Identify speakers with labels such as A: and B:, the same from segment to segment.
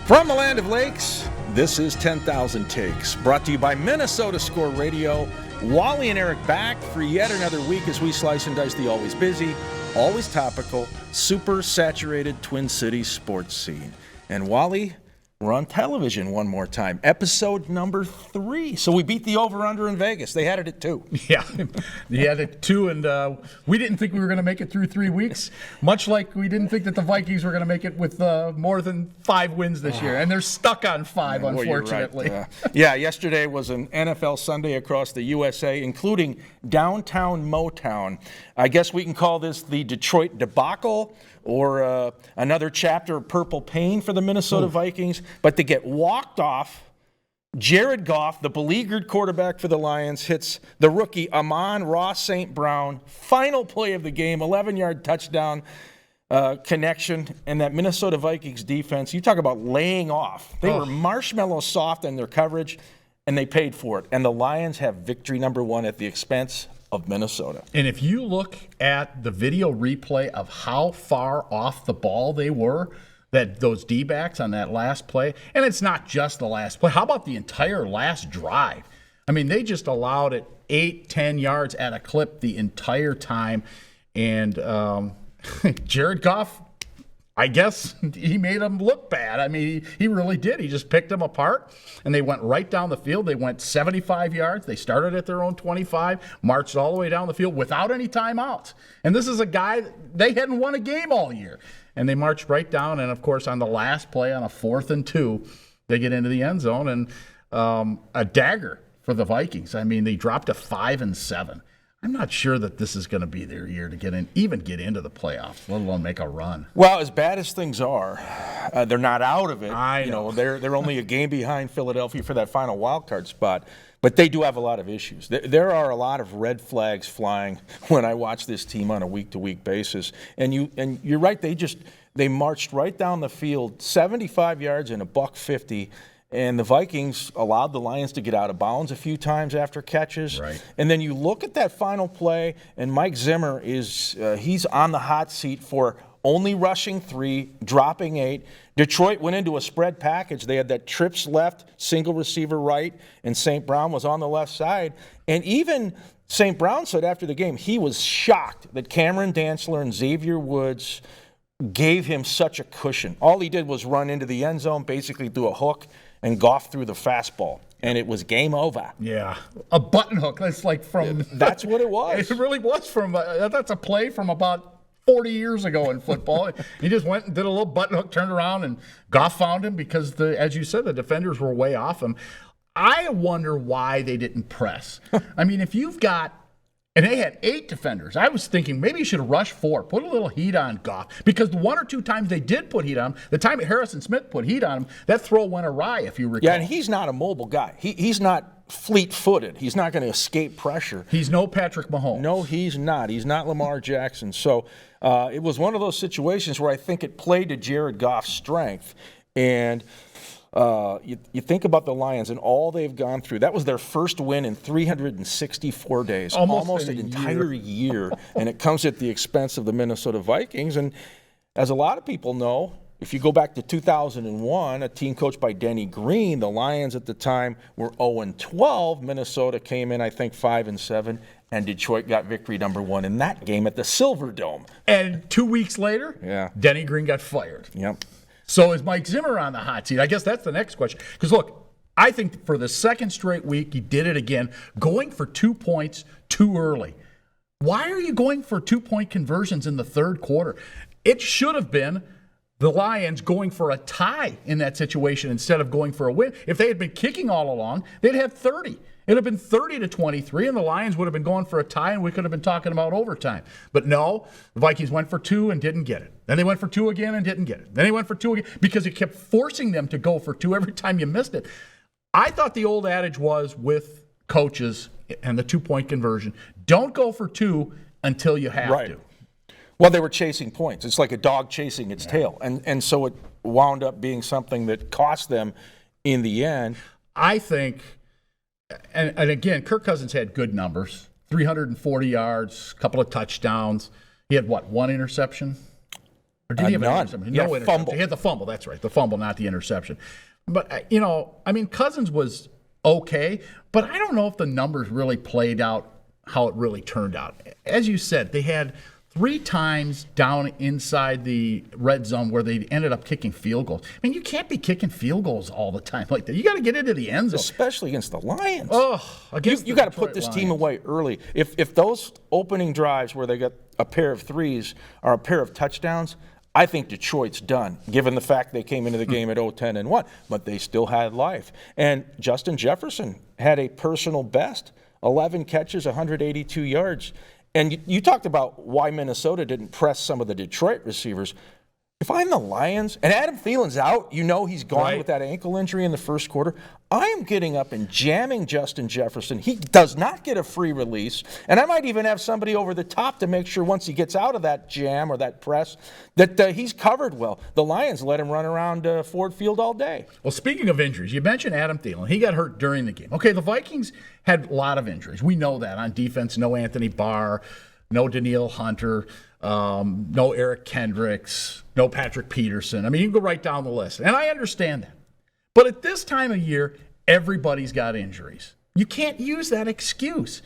A: From the land of lakes, this is 10,000 Takes, brought to you by Minnesota Score Radio. Wally and Eric back for yet another week as we slice and dice the always busy, always topical, super saturated Twin Cities sports scene. And Wally, we're on television one more time, episode number 3. So we beat the over-under in Vegas. They had it at 2.
B: Yeah, they had it 2, and we didn't think we were going to make it through 3 weeks, much like we didn't think that the Vikings were going to make it with more than 5 wins this year, and they're stuck on 5, unfortunately.
A: Right. Yeah, yesterday was an NFL Sunday across the USA, including downtown Motown. I guess we can call this the Detroit Debacle, or another chapter of Purple Pain for the Minnesota Vikings. But to get walked off, Jared Goff, the beleaguered quarterback for the Lions, hits the rookie Amon-Ra St. Brown. Final play of the game, 11-yard touchdown connection. And that Minnesota Vikings defense, you talk about laying off. They were marshmallow soft in their coverage, and they paid for it. And the Lions have victory number 1 at the expense of Minnesota.
B: And if you look at the video replay of how far off the ball they were, that those D-backs on that last play, and it's not just the last play. How about the entire last drive? I mean, they just allowed it 8-10 yards at a clip the entire time. And Jared Goff, I guess he made them look bad. I mean, he really did. He just picked them apart, and they went right down the field. They went 75 yards. They started at their own 25, marched all the way down the field without any timeouts. And this is a guy, they hadn't won a game all year. And they marched right down, and, of course, on the last play on a 4th and 2, they get into the end zone, and a dagger for the Vikings. I mean, they dropped to 5-7. I'm not sure that this is going to be their year to get into the playoffs, let alone make a run.
A: Well, as bad as things are, they're not out of it.
B: I know.
A: They're only a game behind Philadelphia for that final wild card spot, but they do have a lot of issues. There are a lot of red flags flying when I watch this team on a week-to-week basis. And you're right. They marched right down the field, 75 yards and $150. And the Vikings allowed the Lions to get out of bounds a few times after catches.
B: Right.
A: And then you look at that final play, and Mike Zimmer he's on the hot seat for only rushing 3, dropping 8. Detroit went into a spread package. They had that trips left, single receiver right, and St. Brown was on the left side. And even St. Brown said after the game he was shocked that Cameron Dantzler and Xavier Woods gave him such a cushion. All he did was run into the end zone, basically threw a hook, and Goff threw the fastball, and it was game over.
B: Yeah, a button hook. That's like from.
A: That's what it was.
B: It really was from. That's a play from about 40 years ago in football. He just went and did a little button hook, turned around, and Goff found him because, as you said, the defenders were way off him. I wonder why they didn't press. I mean, if you've got. And they had 8 defenders. I was thinking maybe you should rush 4, put a little heat on Goff. Because the 1 or 2 times they did put heat on him, the time Harrison Smith put heat on him, that throw went awry, if you recall.
A: Yeah, and he's not a mobile guy. He's not fleet-footed. He's not going to escape pressure.
B: He's no Patrick Mahomes.
A: No, he's not. He's not Lamar Jackson. So it was one of those situations where I think it played to Jared Goff's strength. And you think about the Lions and all they've gone through. That was their first win in 364 days, almost an entire year. And it comes at the expense of the Minnesota Vikings. And as a lot of people know, if you go back to 2001, a team coached by Denny Green, the Lions at the time were 0-12. Minnesota came in, I think, 5-7. And Detroit got victory number 1 in that game at the Silverdome.
B: And 2 weeks later, Denny Green got fired.
A: Yep.
B: So is Mike Zimmer on the hot seat? I guess that's the next question. Because, look, I think for the second straight week, he did it again, going for 2 points too early. Why are you going for 2-point conversions in the third quarter? It should have been the Lions going for a tie in that situation instead of going for a win. If they had been kicking all along, they'd have 30. It would have been 30-23, and the Lions would have been going for a tie, and we could have been talking about overtime. But no, the Vikings went for 2 and didn't get it. Then they went for 2 again and didn't get it. Then they went for 2 again because it kept forcing them to go for 2 every time you missed it. I thought the old adage was with coaches and the 2-point conversion, don't go for 2 until you have to.
A: Well, they were chasing points. It's like a dog chasing its tail. And so it wound up being something that cost them in the end.
B: I think, and again, Kirk Cousins had good numbers, 340 yards, a couple of touchdowns. He had, 1 interception? Or did he have an
A: None.
B: interception?
A: Yeah,
B: No interception.
A: fumble.
B: He had the fumble. That's right. The fumble, not the interception. But, Cousins was okay, but I don't know if the numbers really played out how it really turned out. As you said, they had 3 times down inside the red zone where they ended up kicking field goals. I mean, you can't be kicking field goals all the time like that. You got to get into the end zone.
A: Especially against the Lions.
B: Against
A: you got to put this team away early. If those opening drives where they got a pair of threes are a pair of touchdowns, I think Detroit's done, given the fact they came into the game at 0-10-1, but they still had life. And Justin Jefferson had a personal best, 11 catches, 182 yards. And you talked about why Minnesota didn't press some of the Detroit receivers. If I'm the Lions, and Adam Thielen's out, he's gone with that ankle injury in the first quarter, I am getting up and jamming Justin Jefferson. He does not get a free release, and I might even have somebody over the top to make sure once he gets out of that jam or that press that he's covered well. The Lions let him run around Ford Field all day.
B: Well, speaking of injuries, you mentioned Adam Thielen. He got hurt during the game. Okay, the Vikings had a lot of injuries. We know that. On defense, no Anthony Barr, no Danielle Hunter, no Eric Kendricks, no Patrick Peterson. I mean, you can go right down the list. And I understand that. But at this time of year, everybody's got injuries. You can't use that excuse.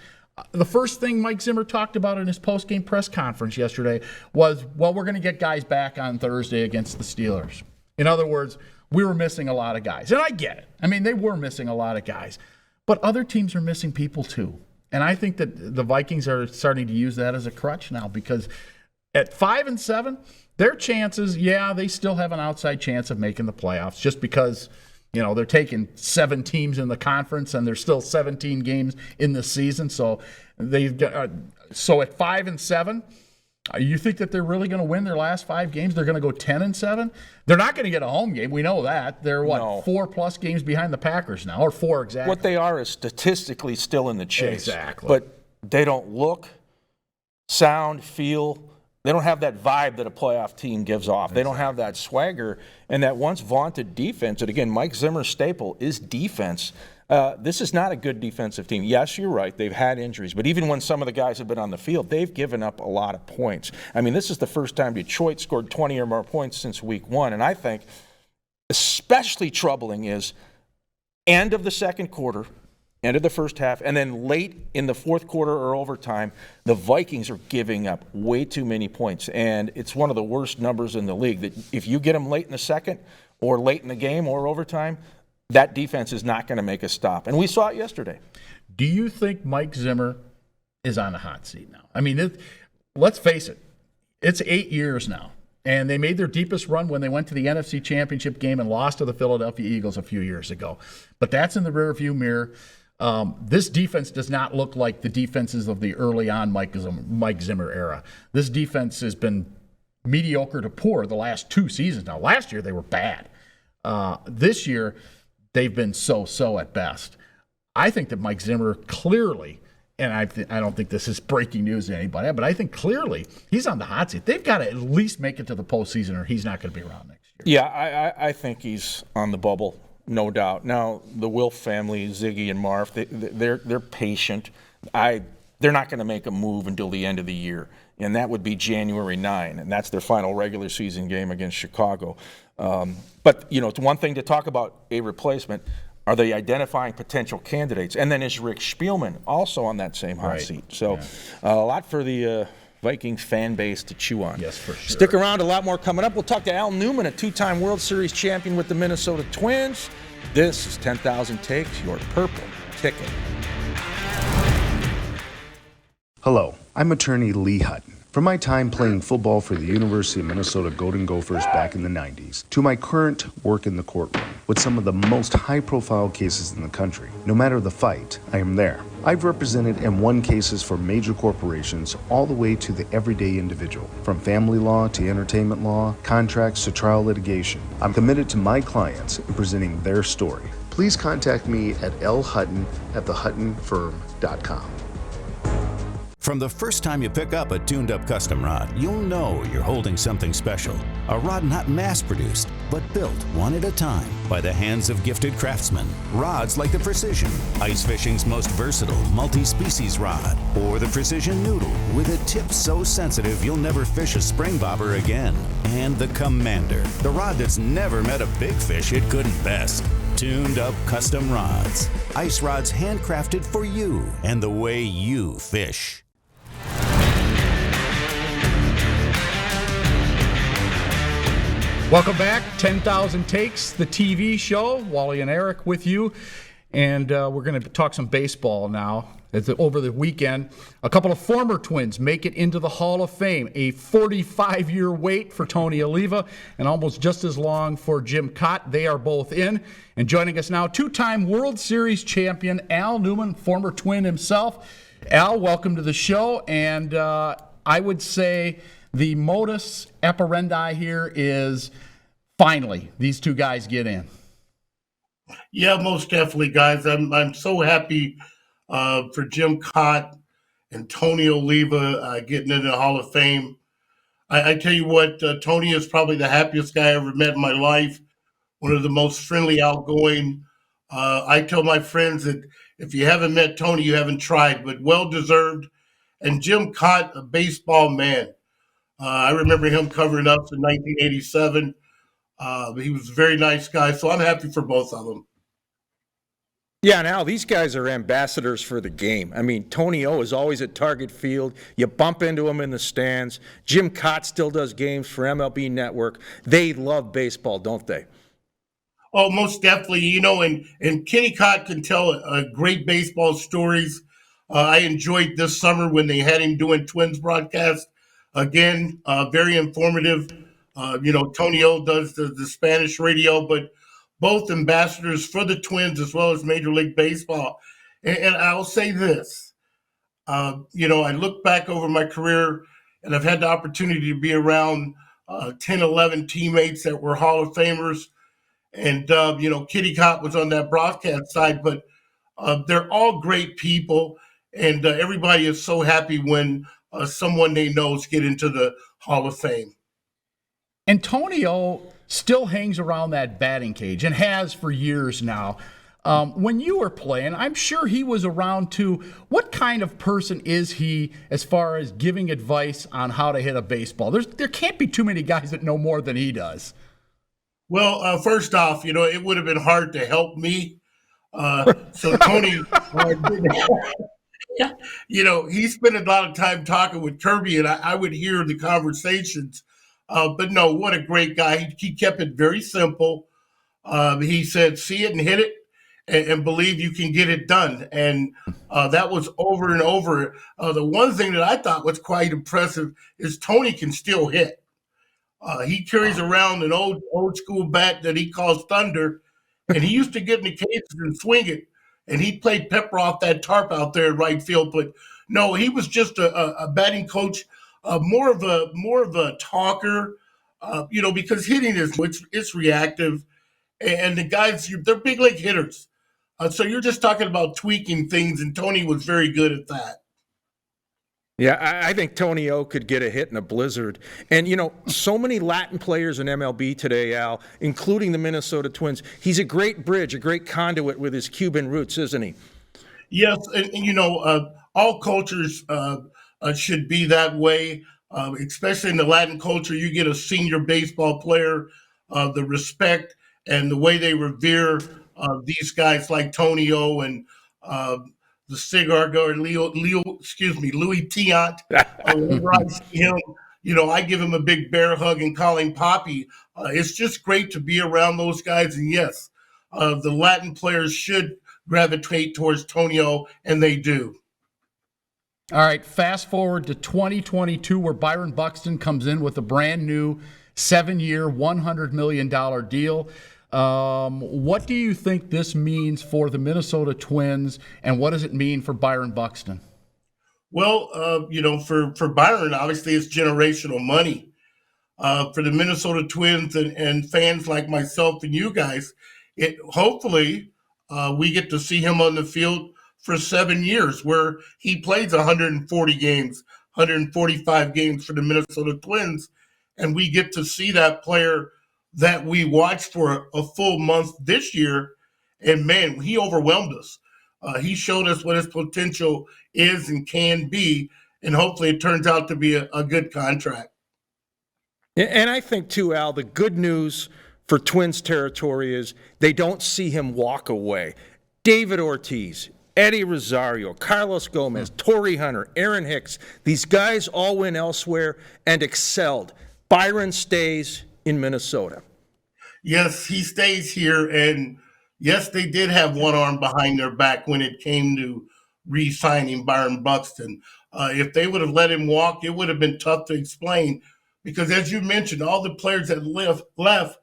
B: The first thing Mike Zimmer talked about in his post-game press conference yesterday was, well, we're going to get guys back on Thursday against the Steelers. In other words, we were missing a lot of guys. And I get it. I mean, they were missing a lot of guys. But other teams are missing people too. And I think that the Vikings are starting to use that as a crutch now because at 5-7, their chances, they still have an outside chance of making the playoffs just because, they're taking 7 teams in the conference and there's still 17 games in the season. So so at 5-7, you think that they're really going to win their last 5 games? They're going to go 10-7? They're not going to get a home game. We know that. They're 4+ games behind the Packers now, or 4 exactly.
A: What they are is statistically still in the chase.
B: Exactly.
A: But they don't look, sound, feel. They don't have that vibe that a playoff team gives off. Exactly. They don't have that swagger and that once vaunted defense. And again, Mike Zimmer's staple is defense. This is not a good defensive team. Yes, you're right. They've had injuries. But even when some of the guys have been on the field, they've given up a lot of points. I mean, this is the first time Detroit scored 20 or more points since week 1. And I think especially troubling is end of the second quarter, end of the first half, and then late in the fourth quarter or overtime, the Vikings are giving up way too many points. And it's one of the worst numbers in the league. That if you get them late in the second or late in the game or overtime, that defense is not going to make a stop. And we saw it yesterday.
B: Do you think Mike Zimmer is on the hot seat now? I mean, let's face it. It's 8 years now. And they made their deepest run when they went to the NFC Championship game and lost to the Philadelphia Eagles a few years ago. But that's in the rearview mirror. This defense does not look like the defenses of the early on Mike Zimmer era. This defense has been mediocre to poor the last 2 seasons. Now, last year they were bad. This year, they've been so at best. I think that Mike Zimmer clearly, and I don't think this is breaking news to anybody, but I think clearly he's on the hot seat. They've got to at least make it to the postseason or he's not going to be around next year.
A: Yeah, I think he's on the bubble, no doubt. Now, the Wilf family, Ziggy and Marv, they're patient. They're not going to make a move until the end of the year, and that would be January 9, and that's their final regular season game against Chicago. But, it's one thing to talk about a replacement. Are they identifying potential candidates? And then is Rick Spielman also on that same hot seat? So a lot for the Vikings fan base to chew on.
B: Yes, for sure.
A: Stick around, a lot more coming up. We'll talk to Al Newman, a 2-time World Series champion with the Minnesota Twins. This is 10,000 Takes, your purple ticket.
C: Hello, I'm attorney Lee Hutton. From my time playing football for the University of Minnesota Golden Gophers back in the 90s, to my current work in the courtroom with some of the most high-profile cases in the country, no matter the fight, I am there. I've represented and won cases for major corporations all the way to the everyday individual. From family law to entertainment law, contracts to trial litigation, I'm committed to my clients in presenting their story. Please contact me at lhutton@thehuttonfirm.com.
D: From the first time you pick up a tuned-up custom rod, you'll know you're holding something special. A rod not mass-produced, but built one at a time by the hands of gifted craftsmen. Rods like the Precision, ice fishing's most versatile multi-species rod, or the Precision Noodle with a tip so sensitive you'll never fish a spring bobber again. And the Commander, the rod that's never met a big fish it couldn't best. Tuned-up custom rods. Ice rods handcrafted for you and the way you fish.
B: Welcome back, 10,000 Takes, the TV show. Wally and Eric with you. And we're going to talk some baseball now. Over the weekend, a couple of former Twins make it into the Hall of Fame. A 45-year wait for Tony Oliva and almost just as long for Jim Kaat. They are both in. And joining us now, two-time World Series champion Al Newman, former Twin himself. Al, welcome to the show. And I would say the modus operandi here is finally these two guys get in.
E: Yeah, most definitely, guys. I'm so happy for Jim Kaat and Tony Oliva getting into the Hall of Fame. I tell you what, Tony is probably the happiest guy I ever met in my life. One of the most friendly, outgoing. I tell my friends that if you haven't met Tony, you haven't tried, but well-deserved. And Jim Kaat, a baseball man. I remember him covering us in 1987. He was a very nice guy, so I'm happy for both of them.
A: Yeah, now these guys are ambassadors for the game. I mean, Tony O is always at Target Field. You bump into him in the stands. Jim Kaat still does games for MLB Network. They love baseball, don't they?
E: Oh, most definitely. You know, and Kenny Kaat can tell great baseball stories. I enjoyed this summer when they had him doing Twins broadcast. Again, very informative. Tony O does the Spanish radio, but both ambassadors for the Twins as well as Major League Baseball. And I'll say this, I look back over my career and I've had the opportunity to be around 10, 11 teammates that were Hall of Famers. And, Kitty Kaat was on that broadcast side, but they're all great people. And everybody is so happy when someone they know get into the Hall of Fame.
B: And Tony O still hangs around that batting cage and has for years now. When you were playing, I'm sure he was around too. What kind of person is he as far as giving advice on how to hit a baseball? There can't be too many guys that know more than he does.
E: Well, first off, it would have been hard to help me. So Tony, he spent a lot of time talking with Kirby, and I would hear the conversations. But no, what a great guy. He kept it very simple. He said, see it and hit it and believe you can get it done. And that was over and over. The one thing that I thought was quite impressive is Tony can still hit. He carries around an old school bat that he calls Thunder, and he used to get in the cages and swing it. And he'd play pepper off that tarp out there in right field. But no, he was just a batting coach. More of a talker, because hitting it's reactive, and the guys they're big league hitters, so you're just talking about tweaking things, and Tony was very good at that.
A: Yeah, I think Tony O could get a hit in a blizzard. And, so many Latin players in MLB today, Al, including the Minnesota Twins. He's a great bridge, a great conduit with his Cuban roots, isn't he?
E: Yes, and all cultures should be that way, especially in the Latin culture. You get a senior baseball player, the respect and the way they revere these guys like Tony O and the cigar guy, Louis Tiant. Whenever I see him, I give him a big bear hug and call him Poppy. It's just great to be around those guys. And yes, the Latin players should gravitate towards Tony O, and they do.
B: All right, fast forward to 2022 where Byron Buxton comes in with a brand new 7-year, $100 million deal. What do you think this means for the Minnesota Twins, and what does it mean for Byron Buxton?
E: Well, for Byron, obviously it's generational money. For the Minnesota Twins and fans like myself and you guys, hopefully we get to see him on the field for 7 years, where he plays 140 games, 145 games for the Minnesota Twins, and we get to see that player that we watched for a full month this year. And man, he overwhelmed us. He showed us what his potential is and can be, and hopefully it turns out to be a good contract.
A: And I think, too, Al, the good news for Twins territory is they don't see him walk away. David Ortiz, Eddie Rosario, Carlos Gomez, Torrey Hunter, Aaron Hicks, these guys all went elsewhere and excelled. Byron stays in Minnesota.
E: Yes, he stays here, and yes, they did have one arm behind their back when it came to re-signing Byron Buxton. If they would have let him walk, it would have been tough to explain because, as you mentioned, all the players that left,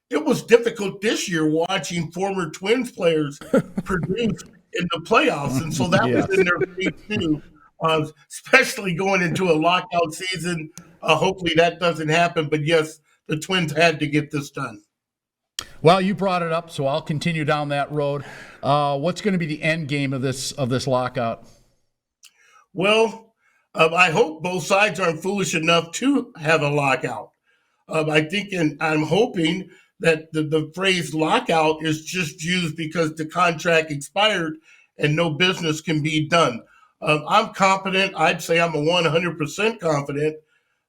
E: it was difficult this year watching former Twins players produce in the playoffs, and so that was in their face too, especially going into a lockout season. Hopefully that doesn't happen, but yes, the Twins had to get this done.
B: Well, you brought it up, so I'll continue down that road. What's going to be the end game of this lockout?
E: Well, I hope both sides aren't foolish enough to have a lockout. I think, and I'm hoping that the phrase lockout is just used because the contract expired and no business can be done. I'm confident, I'd say I'm 100% confident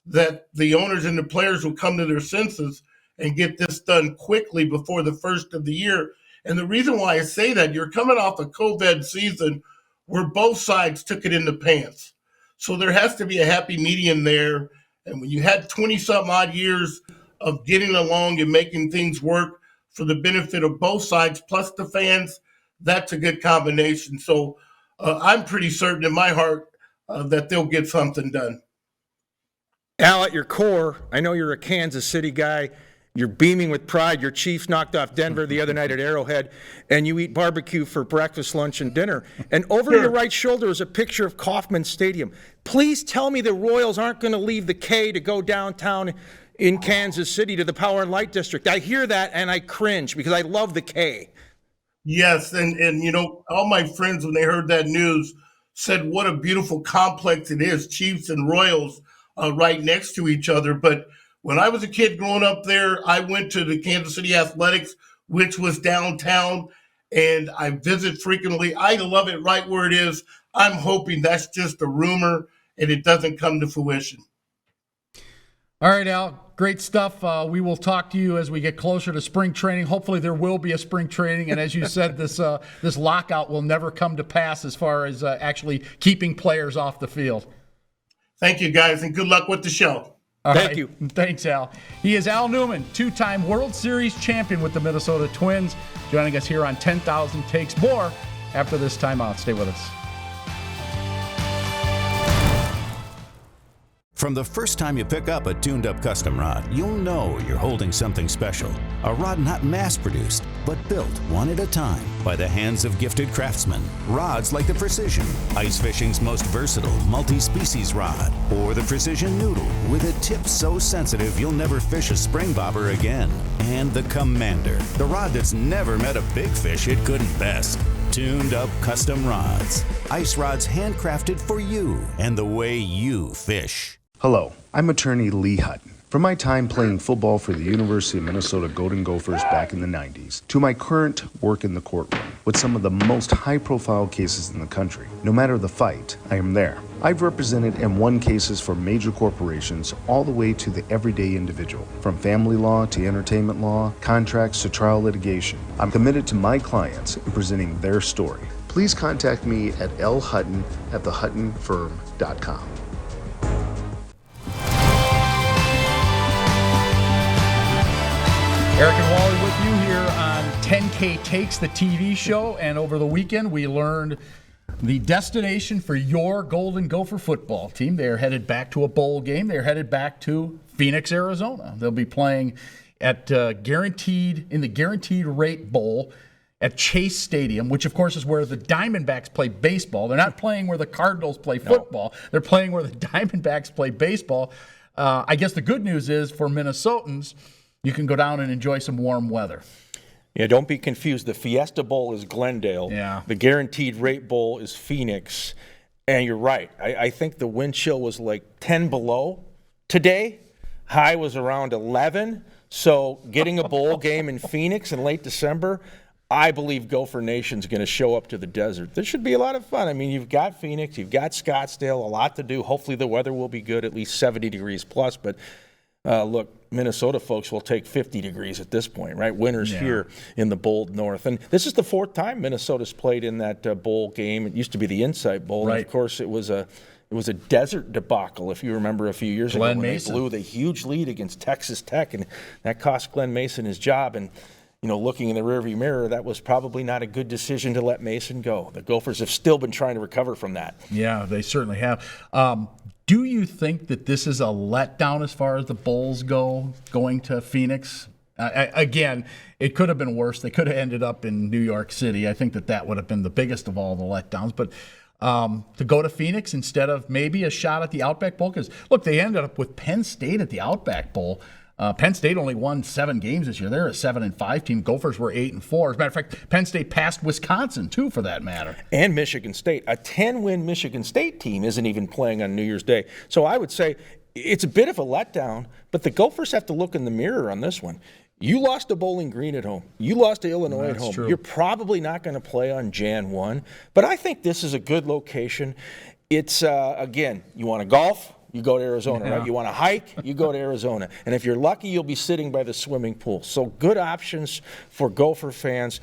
E: that the owners and the players will come to their senses and get this done quickly before the first of the year. And the reason why I say that, you're coming off a COVID season where both sides took it in the pants. So there has to be a happy medium there. And when you had 20-something odd years of getting along and making things work for the benefit of both sides, plus the fans, that's a good combination. So I'm pretty certain in my heart that they'll get something done.
A: Al, at your core, I know you're a Kansas City guy. You're beaming with pride. Your Chiefs knocked off Denver the other night at Arrowhead, and you eat barbecue for breakfast, lunch, and dinner. And over your right shoulder is a picture of Kauffman Stadium. Please tell me the Royals aren't going to leave the K to go downtown in Kansas City to the Power and Light District. I hear that, and I cringe because I love the K.
E: Yes, and you know, all my friends, when they heard that news, said what a beautiful complex it is, Chiefs and Royals right next to each other. But when I was a kid growing up there, I went to the Kansas City Athletics, which was downtown, and I visit frequently. I love it right where it is. I'm hoping that's just a rumor and it doesn't come to fruition.
B: All right, Al, great stuff. We will talk to you as we get closer to spring training. Hopefully there will be a spring training, and as you said, this lockout will never come to pass as far as actually keeping players off the field.
E: Thank you, guys, and good luck with the show.
A: Thank you.
B: Thanks, Al. He is Al Newman, two-time World Series champion with the Minnesota Twins, joining us here on 10,000 Takes. More after this timeout. Stay with us.
D: From the first time you pick up a tuned-up custom rod, you'll know you're holding something special. A rod not mass-produced, but built one at a time by the hands of gifted craftsmen. Rods like the Precision, ice fishing's most versatile multi-species rod, or the Precision Noodle with a tip so sensitive you'll never fish a spring bobber again. And the Commander, the rod that's never met a big fish it couldn't best. Tuned-up custom rods. Ice rods handcrafted for you and the way you fish.
C: Hello, I'm attorney Lee Hutton. From my time playing football for the University of Minnesota Golden Gophers back in the 90s, to my current work in the courtroom with some of the most high-profile cases in the country. No matter the fight, I am there. I've represented and won cases for major corporations all the way to the everyday individual. From family law to entertainment law, contracts to trial litigation. I'm committed to my clients in presenting their story. Please contact me at lhutton@thehuttonfirm.com.
B: Eric and Wally with you here on 10K Takes, the TV show. And over the weekend, we learned the destination for your Golden Gopher football team. They are headed back to a bowl game. They're headed back to Phoenix, Arizona. They'll be playing at in the Guaranteed Rate Bowl at Chase Stadium, which, of course, is where the Diamondbacks play baseball. They're not playing where the Cardinals play football. They're playing where the Diamondbacks play baseball. I guess the good news is for Minnesotans, you can go down and enjoy some warm weather.
A: Yeah, don't be confused. The Fiesta Bowl is Glendale.
B: Yeah.
A: The Guaranteed Rate Bowl is Phoenix. And you're right. I think the wind chill was like 10 below today. High was around 11. So getting a bowl game in Phoenix in late December, I believe Gopher Nation's going to show up to the desert. This should be a lot of fun. I mean, you've got Phoenix, you've got Scottsdale, a lot to do. Hopefully the weather will be good, at least 70 degrees plus. But look, Minnesota folks will take 50 degrees at this point, right? Winter's here in the bold north. And this is the fourth time Minnesota's played in that bowl game. It used to be the Insight Bowl.
B: Right.
A: And, of course, it was a desert debacle, if you remember a few years ago when they blew the huge lead against Texas Tech, and that cost Glenn Mason his job. And, looking in the rearview mirror, that was probably not a good decision to let Mason go. The Gophers have still been trying to recover from that.
B: Yeah, they certainly have. Do you think that this is a letdown as far as the Bulls go, going to Phoenix? Again, it could have been worse. They could have ended up in New York City. I think that would have been the biggest of all the letdowns. But to go to Phoenix instead of maybe a shot at the Outback Bowl, because, look, they ended up with Penn State at the Outback Bowl. Penn State only won 7 games this year. They're a 7-5 team. Gophers were 8-4. As a matter of fact, Penn State passed Wisconsin, too, for that matter.
A: And Michigan State. A 10-win Michigan State team isn't even playing on New Year's Day. So I would say it's a bit of a letdown, but the Gophers have to look in the mirror on this one. You lost to Bowling Green at home. You lost to Illinois at home.
B: True.
A: You're probably not going to play on Jan 1, but I think this is a good location. It's, again, you want to golf? You go to Arizona, right? You want to hike? You go to Arizona. And if you're lucky, you'll be sitting by the swimming pool. So good options for Gopher fans.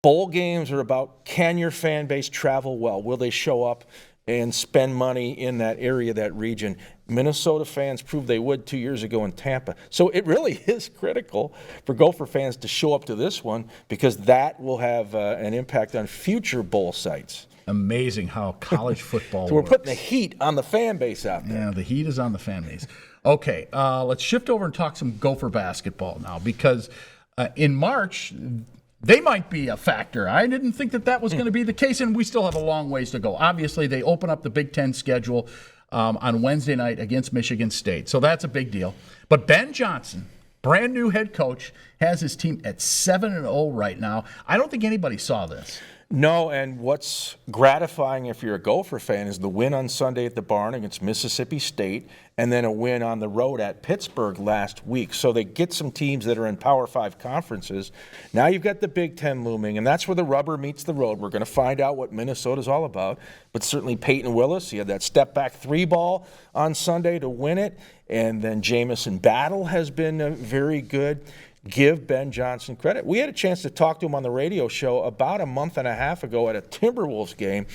A: Bowl games are about, can your fan base travel well? Will they show up and spend money in that area, that region? Minnesota fans proved they would 2 years ago in Tampa. So it really is critical for Gopher fans to show up to this one, because that will have an impact on future bowl sites.
B: Amazing how college football
A: So we're
B: works.
A: putting the heat on the fan base out there.
B: Yeah, the heat is on the fan base. Okay, let's shift over and talk some Gopher basketball now, because in March, they might be a factor. I didn't think that was going to be the case, and we still have a long ways to go. Obviously, they open up the Big Ten schedule on Wednesday night against Michigan State, so that's a big deal. But Ben Johnson, brand new head coach, has his team at 7-0 right now. I don't think anybody saw this.
A: No, and what's gratifying if you're a Gopher fan is the win on Sunday at the Barn against Mississippi State, and then a win on the road at Pittsburgh last week. So they get some teams that are in Power 5 conferences. Now you've got the Big Ten looming, and that's where the rubber meets the road. We're going to find out what Minnesota's all about. But certainly Peyton Willis, he had that step-back 3 ball on Sunday to win it, and then Jamison Battle has been very good. Give Ben Johnson credit. We had a chance to talk to him on the radio show about a month and a half ago at a Timberwolves game,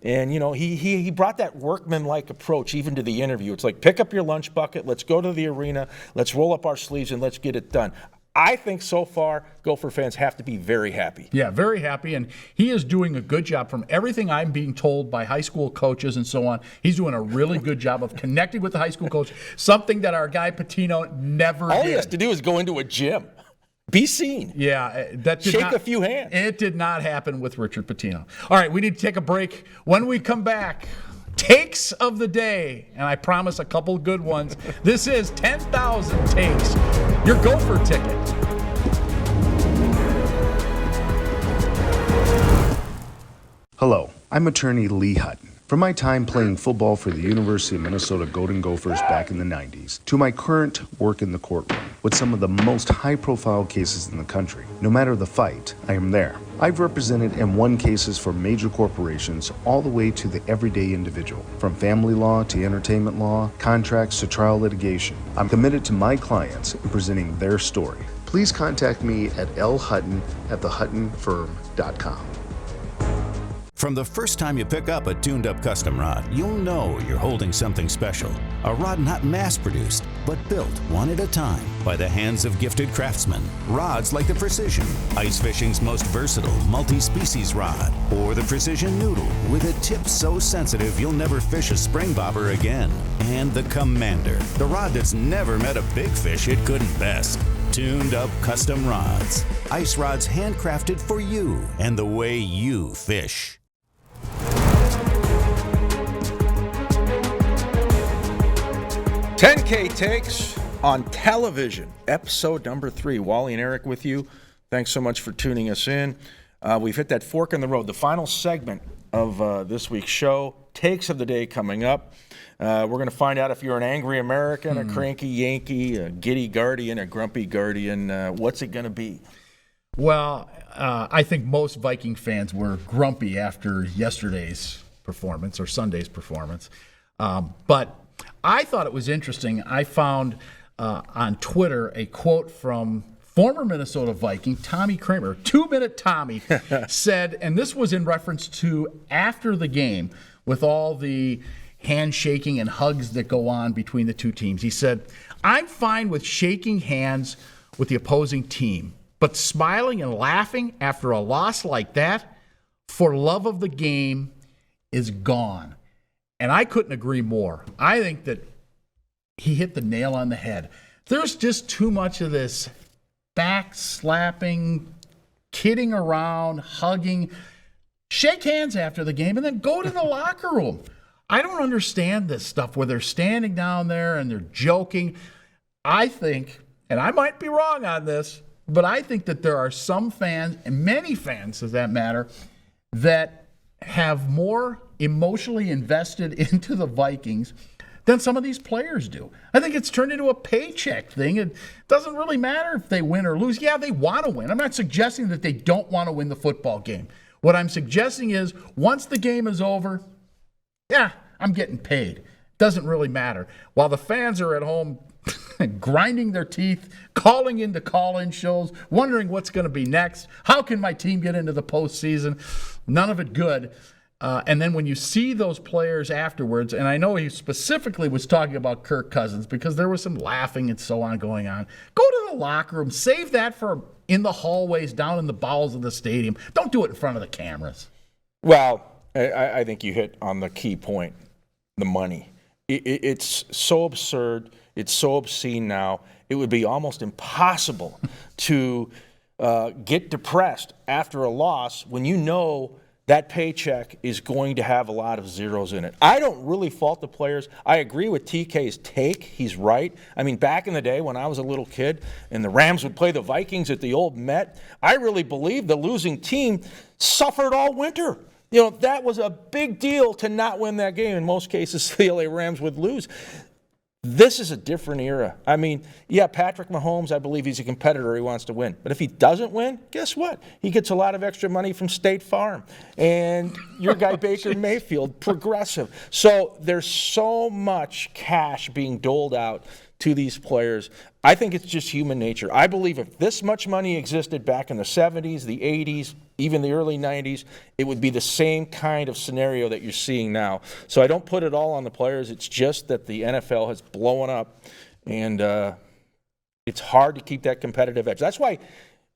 A: and he brought that workman-like approach even to the interview. It's like, pick up your lunch bucket, let's go to the arena, let's roll up our sleeves, and let's get it done. I think so far Gopher fans have to be very happy.
B: Yeah, very happy, and he is doing a good job. From everything I'm being told by high school coaches and so on, he's doing a really good job of connecting with the high school coach, something that our guy Patino never did.
A: All he has to do is go into a gym. Be seen.
B: Yeah, that did
A: Shake a few hands.
B: It did not happen with Richard Patino. All right, we need to take a break. When we come back, takes of the day, and I promise a couple good ones. This is 10,000 Takes, your Gopher ticket.
C: Hello, I'm attorney Lee Hutton. From my time playing football for the University of Minnesota Golden Gophers back in the 90s, to my current work in the courtroom with some of the most high-profile cases in the country. No matter the fight, I am there. I've represented and won cases for major corporations all the way to the everyday individual. From family law to entertainment law, contracts to trial litigation. I'm committed to my clients in presenting their story. Please contact me at lhutton@thehuttonfirm.com.
D: From the first time you pick up a tuned-up custom rod, you'll know you're holding something special. A rod not mass-produced, but built one at a time by the hands of gifted craftsmen. Rods like the Precision, ice fishing's most versatile multi-species rod, or the Precision Noodle with a tip so sensitive you'll never fish a spring bobber again. And the Commander, the rod that's never met a big fish it couldn't best. Tuned-up custom rods. Ice rods handcrafted for you and the way you fish.
A: 10K Takes on television, episode number 3. Wally and Eric with you Thanks so much for tuning us in. We've hit that fork in the road, the final segment of this week's show. Takes of the day coming up. We're going to find out if you're an angry American, a cranky Yankee, a giddy Guardian, a grumpy Guardian. What's it going to be?
B: Well, I think most Viking fans were grumpy after yesterday's performance or Sunday's performance. But I thought it was interesting. I found on Twitter a quote from former Minnesota Viking Tommy Kramer, 2-Minute Tommy, said, and this was in reference to after the game with all the handshaking and hugs that go on between the two teams. He said, "I'm fine with shaking hands with the opposing team, but smiling and laughing after a loss like that, for love of the game, is gone." And I couldn't agree more. I think that he hit the nail on the head. There's just too much of this backslapping, kidding around, hugging. Shake hands after the game and then go to the locker room. I don't understand this stuff where they're standing down there and they're joking. I think, and I might be wrong on this, but I think that there are some fans, and many fans, does that matter, that have more emotionally invested into the Vikings than some of these players do. I think it's turned into a paycheck thing. It doesn't really matter if they win or lose. Yeah, they want to win. I'm not suggesting that they don't want to win the football game. What I'm suggesting is once the game is over, yeah, I'm getting paid. Doesn't really matter. While the fans are at home grinding their teeth, calling into call-in shows, wondering what's going to be next. How can my team get into the postseason? None of it good. And then when you see those players afterwards, and I know he specifically was talking about Kirk Cousins because there was some laughing and so on going on. Go to the locker room. Save that for in the hallways, down in the bowels of the stadium. Don't do it in front of the cameras.
A: Well, I think you hit on the key point, the money. It's so absurd. It's so obscene now. It would be almost impossible to get depressed after a loss when you know that paycheck is going to have a lot of zeros in it. I don't really fault the players. I agree with TK's take. He's right. I mean, back in the day when I was a little kid and the Rams would play the Vikings at the old Met, I really believed the losing team suffered all winter. You know, that was a big deal to not win that game. In most cases, the LA Rams would lose. This is a different era. I mean, yeah, Patrick Mahomes, I believe he's a competitor. He wants to win. But if he doesn't win, guess what? He gets a lot of extra money from State Farm. And your guy Baker Mayfield, Progressive. So there's so much cash being doled out to these players. I think it's just human nature. I believe if this much money existed back in the 70s, the 80s, even the early 90s, it would be the same kind of scenario that you're seeing now. So I don't put it all on the players. It's just that the NFL has blown up, and it's hard to keep that competitive edge. That's why,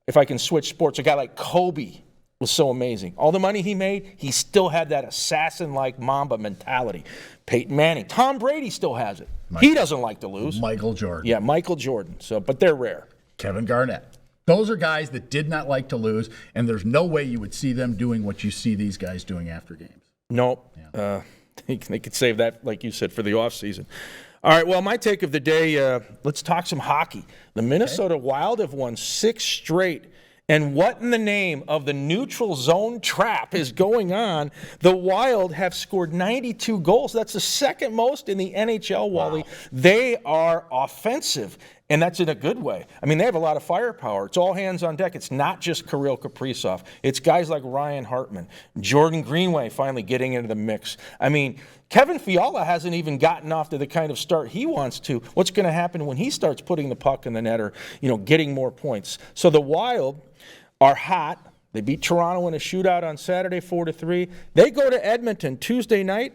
A: if I can switch sports, a guy like Kobe was so amazing. All the money he made, he still had that assassin-like Mamba mentality. Peyton Manning. Tom Brady still has it. He doesn't like to lose.
B: Michael Jordan.
A: Yeah, Michael Jordan. So, but they're rare.
B: Kevin Garnett. Those are guys that did not like to lose, and there's no way you would see them doing what you see these guys doing after games.
A: Nope. Yeah. They could save that, like you said, for the offseason. All right, well, my take of the day, let's talk some hockey. The Minnesota Wild have won 6 straight. And what in the name of the neutral zone trap is going on? The Wild have scored 92 goals. That's the second most in the NHL, Wally. Wow. They are offensive, and that's in a good way. I mean, they have a lot of firepower. It's all hands on deck. It's not just Kirill Kaprizov. It's guys like Ryan Hartman, Jordan Greenway finally getting into the mix. I mean, Kevin Fiala hasn't even gotten off to the kind of start he wants to. What's going to happen when he starts putting the puck in the net or, getting more points? So the Wild are hot. They beat Toronto in a shootout on Saturday 4-3. They go to Edmonton Tuesday night.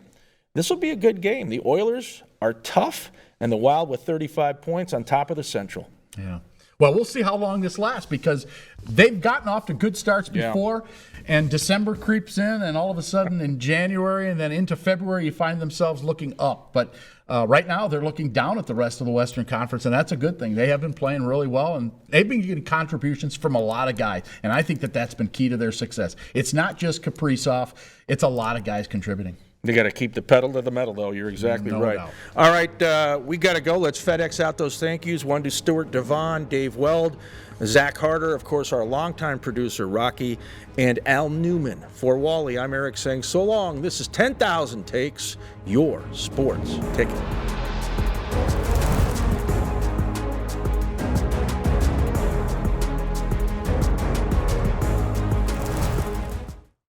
A: This will be a good game. The Oilers are tough, and the Wild with 35 points on top of the Central.
B: Yeah. Well, we'll see how long this lasts because they've gotten off to good starts before, and December creeps in, and all of a sudden in January and then into February you find themselves looking up. But right now they're looking down at the rest of the Western Conference, and that's a good thing. They have been playing really well, and they've been getting contributions from a lot of guys, and I think that that's been key to their success. It's not just Kaprizov. It's a lot of guys contributing.
A: They got to keep the pedal to the metal, though. You're exactly
B: No
A: right.
B: doubt.
A: All right, we got to go. Let's FedEx out those thank yous. One to Stuart Devon, Dave Weld, Zach Harder, of course, our longtime producer, Rocky, and Al Newman. For Wally, I'm Eric saying so long. This is 10,000 Takes, your sports ticket.